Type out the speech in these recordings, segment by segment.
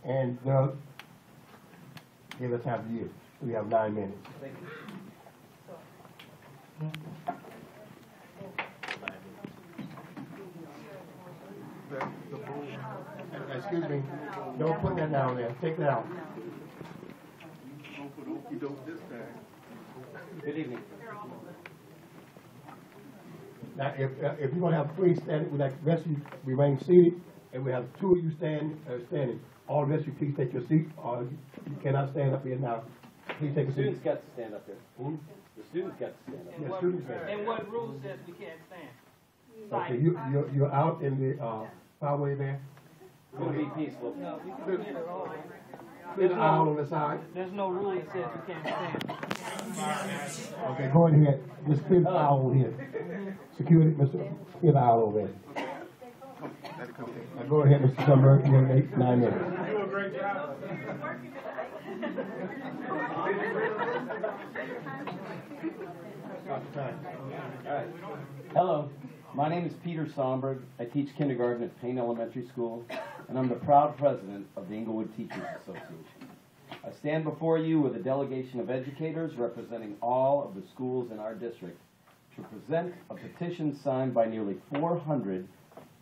And Doug, give us half the year. We have 9 minutes. Thank you. Excuse me, don't put that down there, take that out. Good evening. Now, if you're gonna have 3 standing, we like the rest of you remain seated, and we have 2 of you standing. All the rest of you please take your seat, or you cannot stand up here now. Please take a seat. Students got to stand up there. The students got to stand up. Yeah, students stand. And what rule says we can't stand? Okay, you're out in the highway there. It's going to be peaceful. No, we can get it all. There's an aisle on the side. There's no rule that says we can't stand. Okay, go ahead. Just clear the aisle over here. Security, Mr. Clear the aisle over there. Now go ahead, Mr. Summer. You have 9 minutes. You do a great job. All right. Hello, my name is Peter Somberg. I teach kindergarten at Payne Elementary School, and I'm the proud president of the Inglewood Teachers Association. I stand before you with a delegation of educators representing all of the schools in our district to present a petition signed by nearly 400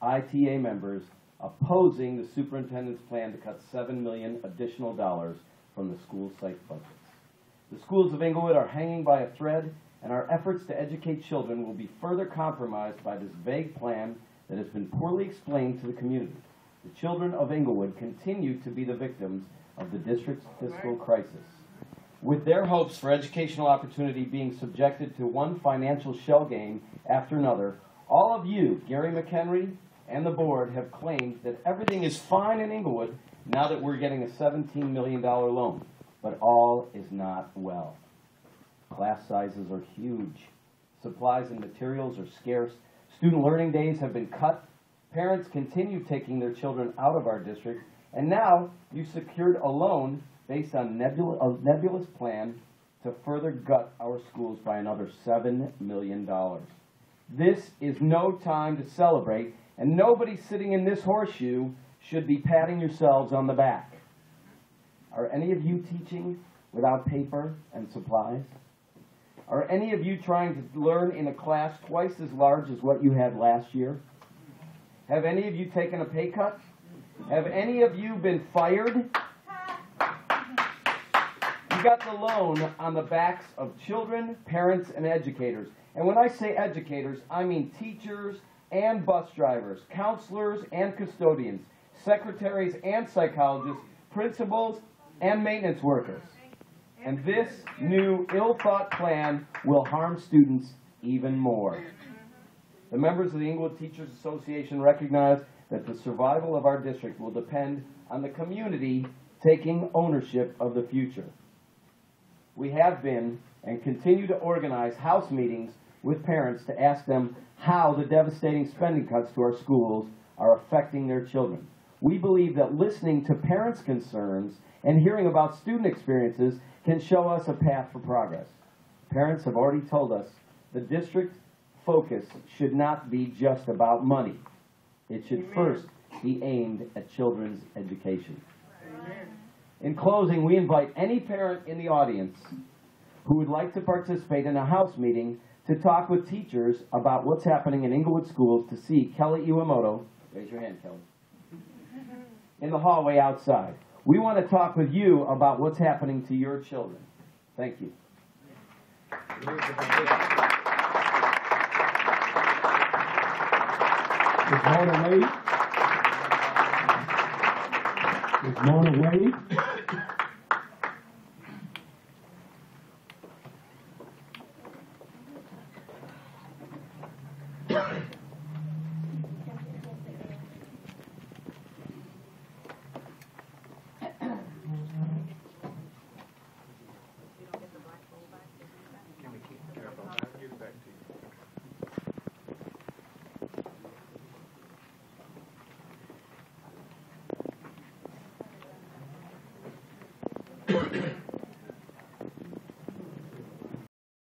ITA members opposing the superintendent's plan to cut $7 million additional dollars from the school site budgets. The schools of Inglewood are hanging by a thread, and our efforts to educate children will be further compromised by this vague plan that has been poorly explained to the community. The children of Inglewood continue to be the victims of the district's fiscal crisis. With their hopes for educational opportunity being subjected to one financial shell game after another, all of you, Gary McHenry and the board, have claimed that everything is fine in Inglewood now that we're getting a $17 million loan. But all is not well. Class sizes are huge. Supplies and materials are scarce. Student learning days have been cut. Parents continue taking their children out of our district. And now you secured a loan based on a nebulous plan to further gut our schools by another $7 million. This is no time to celebrate, and nobody sitting in this horseshoe should be patting yourselves on the back. Are any of you teaching without paper and supplies? Are any of you trying to learn in a class twice as large as what you had last year? Have any of you taken a pay cut? Have any of you been fired? You got the loan on the backs of children, parents, and educators. And when I say educators, I mean teachers and bus drivers, counselors and custodians, secretaries and psychologists, principals and maintenance workers. And this new ill-thought plan will harm students even more. The members of the Inglewood Teachers Association recognize that the survival of our district will depend on the community taking ownership of the future. We have been and continue to organize house meetings with parents to ask them how the devastating spending cuts to our schools are affecting their children. We believe that listening to parents' concerns and hearing about student experiences can show us a path for progress. Parents have already told us the district focus should not be just about money. It should first be aimed at children's education. In closing, we invite any parent in the audience who would like to participate in a house meeting to talk with teachers about what's happening in Inglewood schools to see Kelly Iwamoto, raise your hand, Kelly, in the hallway outside. We want to talk with you about what's happening to your children. Thank you. Ms. Mona Wade.